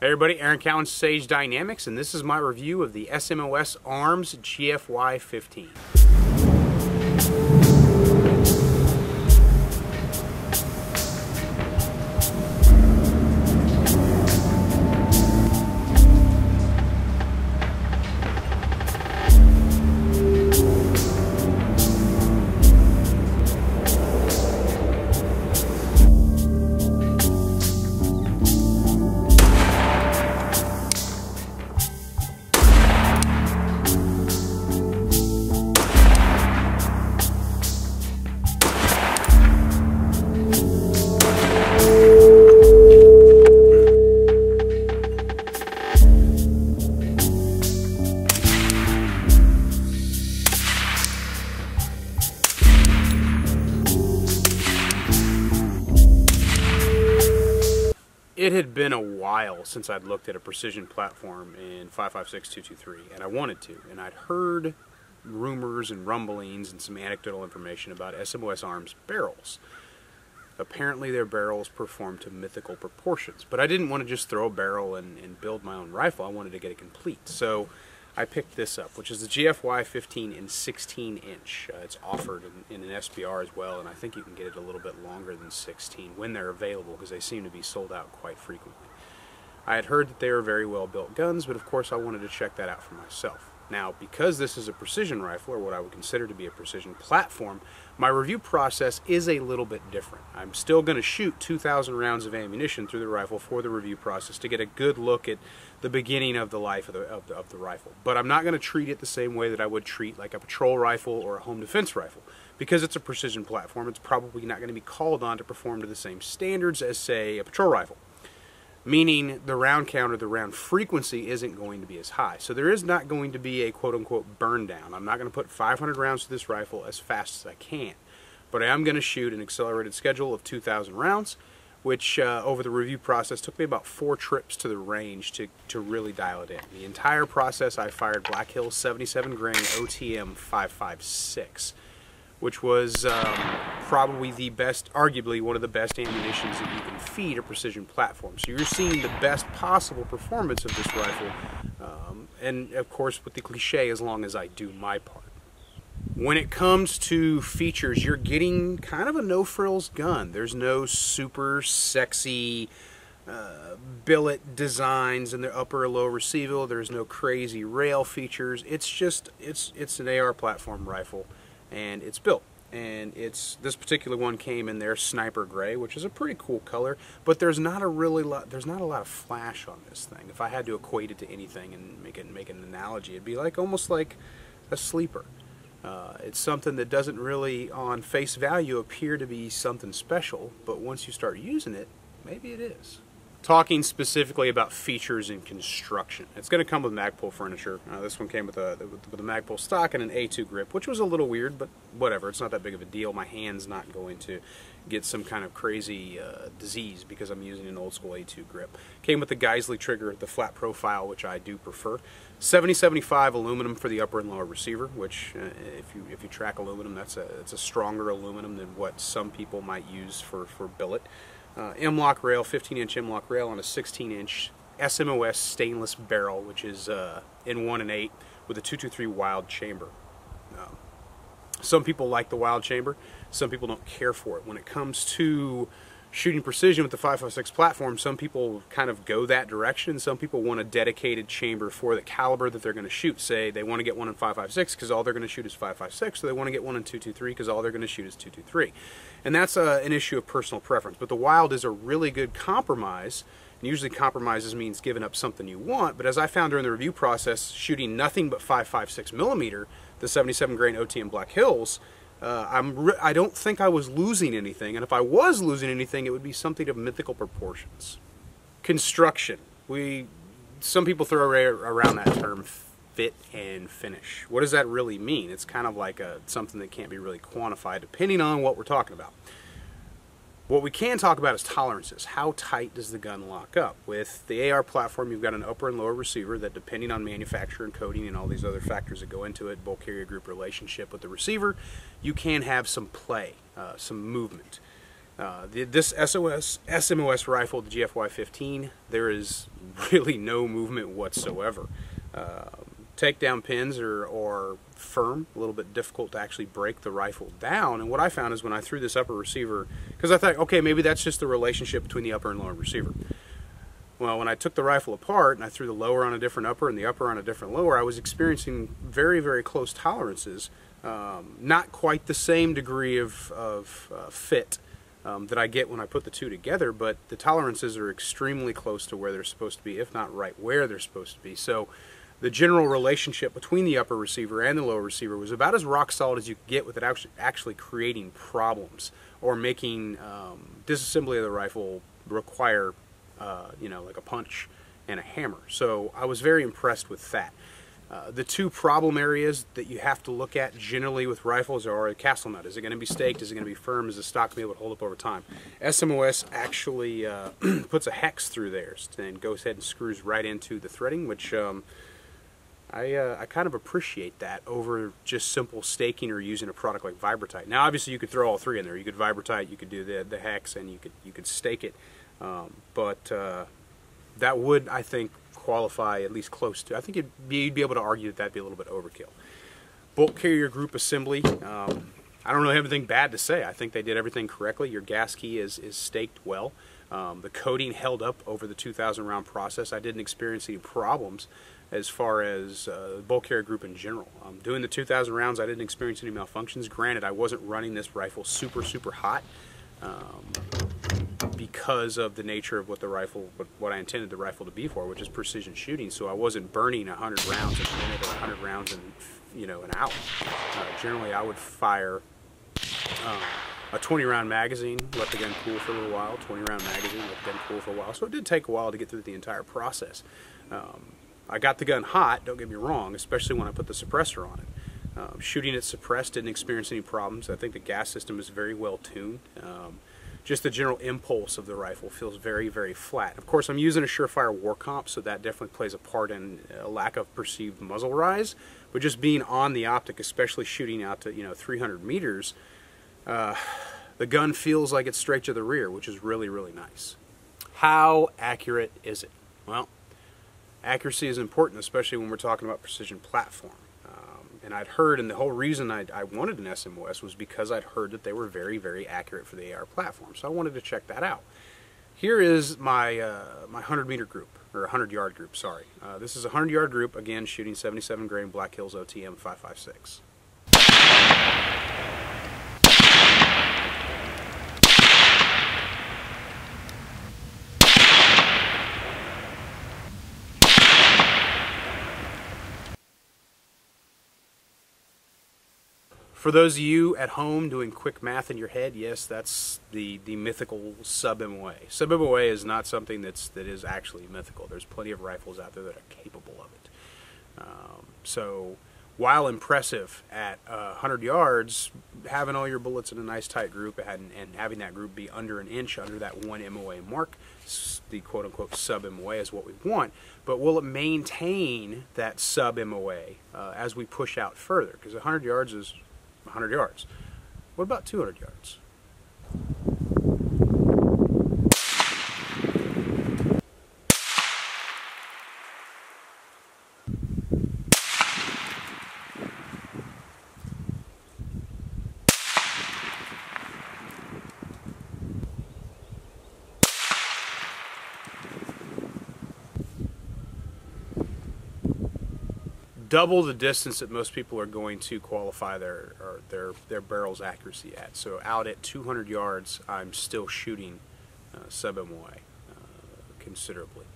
Hey everybody, Aaron Cowan, Sage Dynamics, and this is my review of the SMOS Arms GFY-15. It had been a while since I'd looked at a precision platform in 5.56.223, and I wanted to. And I'd heard rumors and rumblings and some anecdotal information about SMOS Arms barrels. Apparently their barrels perform to mythical proportions, but I didn't want to just throw a barrel and build my own rifle. I wanted to get it complete. So I picked this up, which is the GFY-15 in 16-inch. It's offered in an SBR as well, and I think you can get it a little bit longer than 16 when they're available, because they seem to be sold out quite frequently. I had heard that they were very well built guns, but of course I wanted to check that out for myself. Now, because this is a precision rifle, or what I would consider to be a precision platform, my review process is a little bit different. I'm still going to shoot 2,000 rounds of ammunition through the rifle for the review process to get a good look at the beginning of the life of the rifle. But I'm not going to treat it the same way that I would treat like a patrol rifle or a home defense rifle. Because it's a precision platform, it's probably not going to be called on to perform to the same standards as, say, a patrol rifle. Meaning the round count or the round frequency isn't going to be as high. So there is not going to be a quote-unquote burn down. I'm not going to put 500 rounds to this rifle as fast as I can. But I am going to shoot an accelerated schedule of 2,000 rounds, which over the review process took me about 4 trips to the range to really dial it in. The entire process I fired Black Hill 77 grain OTM 5.56. Which was probably the best, arguably one of the best ammunitions that you can feed a precision platform. So you're seeing the best possible performance of this rifle, and of course with the cliche, as long as I do my part. When it comes to features, you're getting kind of a no-frills gun. There's no super sexy billet designs in the upper or lower receiver. There's no crazy rail features. It's just, it's an AR platform rifle. And it's built, and this particular one came in their sniper gray, which is a pretty cool color, but there's not a lot of flash on this thing. If I had to equate it to anything and make an analogy, it'd be like almost like a sleeper. It's something that doesn't really on face value appear to be something special, but once you start using it, maybe it is. Talking specifically about features and construction, it's going to come with Magpul furniture. This one came with a Magpul stock and an A2 grip, which was a little weird, but whatever, it's not that big of a deal. My hand's not going to get some kind of crazy disease because I'm using an old school A2 grip. Came with the Geisley trigger, the flat profile, which I do prefer. 70-75 aluminum for the upper and lower receiver, which if you track aluminum, it's a stronger aluminum than what some people might use for billet. M-lock rail, 15-inch M-lock rail on a 16-inch SMOS stainless barrel, which is in 1 and 8 with a 223 wild chamber. Some people like the wild chamber, some people don't care for it. When it comes to shooting precision with the 5.56 platform, some people kind of go that direction. Some people want a dedicated chamber for the caliber that they're going to shoot. Say they want to get one in 5.56 because all they're going to shoot is 5.56, so they want to get one in 223 because all they're going to shoot is 223. And that's an issue of personal preference. But the wild is a really good compromise. And usually compromises means giving up something you want, but as I found during the review process, shooting nothing but 5.56 millimeter, the 77 grain OTM Black Hills, I don't think I was losing anything, and if I was losing anything, it would be something of mythical proportions. Construction. Some people throw around that term fit and finish. What does that really mean? It's kind of like something that can't be really quantified depending on what we're talking about. What we can talk about is tolerances. How tight does the gun lock up? With the AR platform, you've got an upper and lower receiver that, depending on manufacturer and coating and all these other factors that go into it, bulk carrier group relationship with the receiver, you can have some play, some movement. This SMOS rifle, the GFY-15, there is really no movement whatsoever. Takedown pins are firm, a little bit difficult to actually break the rifle down. And what I found is when I threw this upper receiver, because I thought, okay, maybe that's just the relationship between the upper and lower receiver. Well, when I took the rifle apart and I threw the lower on a different upper and the upper on a different lower, I was experiencing very, very close tolerances. Not quite the same degree of fit that I get when I put the two together, but the tolerances are extremely close to where they're supposed to be, if not right where they're supposed to be. So the general relationship between the upper receiver and the lower receiver was about as rock solid as you could get with it actually creating problems or making disassembly of the rifle require, like a punch and a hammer. So I was very impressed with that. The two problem areas that you have to look at generally with rifles are a castle nut. Is it going to be staked? Is it going to be firm? Is the stock going to be able to hold up over time? SMOS actually puts a hex through theirs and goes ahead and screws right into the threading, which I kind of appreciate that over just simple staking or using a product like Vibratite. Now, obviously, you could throw all three in there. You could Vibratite, you could do the hex, and you could stake it. But that would, I think, qualify at least close to. I think you'd be able to argue that that'd be a little bit overkill. Bulk carrier group assembly. I don't really have anything bad to say. I think they did everything correctly. Your gas key is staked well. The coating held up over the 2,000 round process. I didn't experience any problems as far as bulk carrier group in general. Doing the 2,000 rounds, I didn't experience any malfunctions. Granted, I wasn't running this rifle super, super hot because of the nature of what I intended the rifle to be for, which is precision shooting. So I wasn't burning 100 rounds in a minute or 100 rounds in an hour. Generally, I would fire a 20-round magazine, let the gun cool for a little while, 20-round magazine, let the gun cool for a while. So it did take a while to get through the entire process. I got the gun hot, don't get me wrong, especially when I put the suppressor on it. Shooting it suppressed, didn't experience any problems. I think the gas system is very well tuned. Just the general impulse of the rifle feels very, very flat. Of course, I'm using a Surefire war comp, so that definitely plays a part in a lack of perceived muzzle rise. But just being on the optic, especially shooting out to 300 meters, the gun feels like it's straight to the rear, which is really, really nice. How accurate is it? Well, accuracy is important, especially when we're talking about precision platform. And I'd heard, and the whole reason I wanted an SMOS was because I'd heard that they were very, very accurate for the AR platform. So I wanted to check that out. Here is my 100-meter group, or 100-yard group, sorry. This is a 100-yard group, again, shooting 77 grain Black Hills OTM 5.56. For those of you at home doing quick math in your head, yes, that's the mythical sub-MOA. Sub-MOA is not something that is actually mythical. There's plenty of rifles out there that are capable of it. So while impressive at 100 yards, having all your bullets in a nice tight group and having that group be under an inch under that 1 MOA mark, the quote-unquote sub-MOA is what we want. But will it maintain that sub-MOA as we push out further? Because 100 yards is 100 yards. What about 200 yards? double the distance that most people are going to qualify their barrel's accuracy at. So out at 200 yards, I'm still shooting sub-MOA considerably.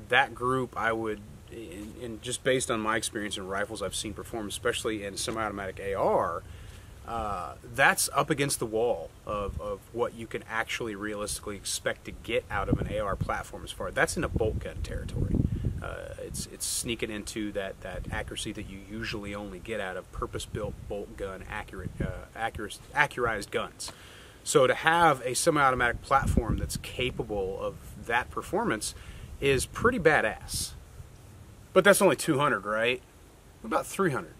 That group, I would, and just based on my experience in rifles I've seen perform, especially in semi-automatic AR, that's up against the wall of what you can actually realistically expect to get out of an AR platform. As far that's in a bolt gun territory. It's sneaking into that accuracy that you usually only get out of purpose-built bolt gun accurized guns. So to have a semi-automatic platform that's capable of that performance is pretty badass. But that's only 200, right? What about 300?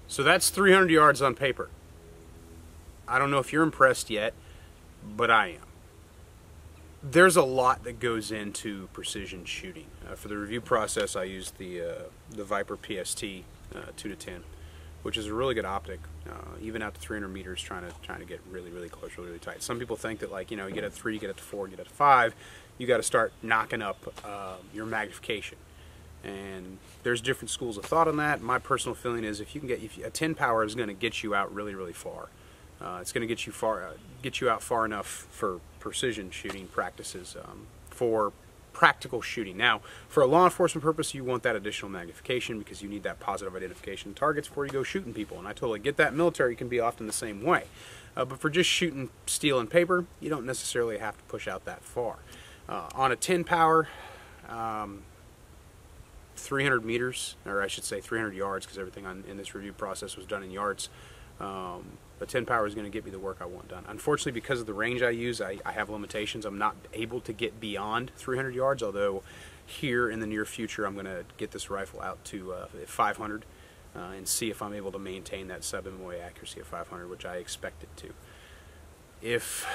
So that's 300 yards on paper. I don't know if you're impressed yet, but I am. There's a lot that goes into precision shooting. For the review process, I used the Viper PST 2-10, which is a really good optic, even out to 300 meters, trying to get really close, really tight. Some people think that, like, you know, you get at 3, you get at 4, you get at 5, you got to start knocking up your magnification. And there's different schools of thought on that. My personal feeling is if a 10 power is going to get you out really far. It's going to get you out far enough for precision shooting practices, for practical shooting. Now, for a law enforcement purpose, you want that additional magnification because you need that positive identification of targets before you go shooting people. And I totally get that. Military can be often the same way. But for just shooting steel and paper, you don't necessarily have to push out that far. On a 10 power, 300 meters, or I should say 300 yards, because everything in this review process was done in yards. A 10 power is going to get me the work I want done. Unfortunately, because of the range I use, I have limitations. I'm not able to get beyond 300 yards, although here in the near future I'm going to get this rifle out to 500 and see if I'm able to maintain that sub-MOA accuracy of 500, which I expect it to. If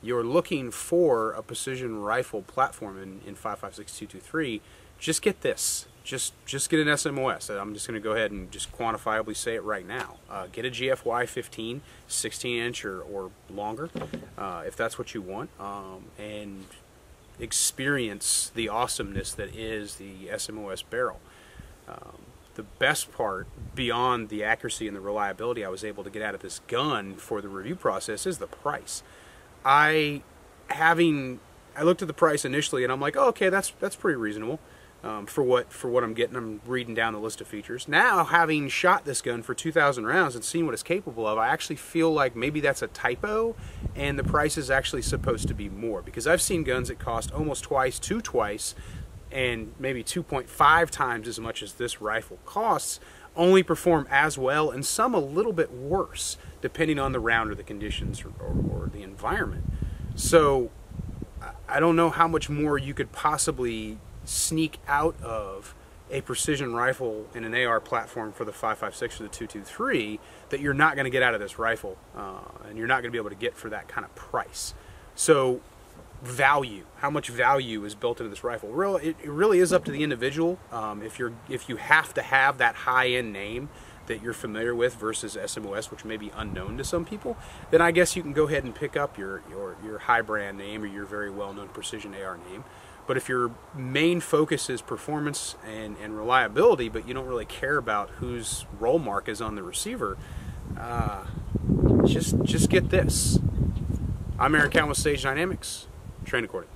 you're looking for a precision rifle platform in 5.56 just get this. Just get an SMOS. I'm just going to go ahead and just quantifiably say it right now. Get a GFY-15, 16-inch or longer, if that's what you want, and experience the awesomeness that is the SMOS barrel. The best part, beyond the accuracy and the reliability I was able to get out of this gun for the review process, is the price. I looked at the price initially and I'm like, oh, okay, that's pretty reasonable. For what I'm getting. I'm reading down the list of features. Now, having shot this gun for 2,000 rounds and seen what it's capable of, I actually feel like maybe that's a typo and the price is actually supposed to be more, because I've seen guns that cost almost twice, and maybe 2.5 times as much as this rifle costs, only perform as well and some a little bit worse depending on the round or the conditions or the environment. So I don't know how much more you could possibly sneak out of a precision rifle in an AR platform for the 5.56 or the 2.23 that you're not going to get out of this rifle, and you're not going to be able to get for that kind of price. So value, how much value is built into this rifle? It really is up to the individual. If you have to have that high-end name that you're familiar with versus SMOS, which may be unknown to some people, then I guess you can go ahead and pick up your high brand name or your very well-known precision AR name. But if your main focus is performance and reliability, but you don't really care about whose roll mark is on the receiver, just get this. I'm Aaron Count with Sage Dynamics. Train accordingly.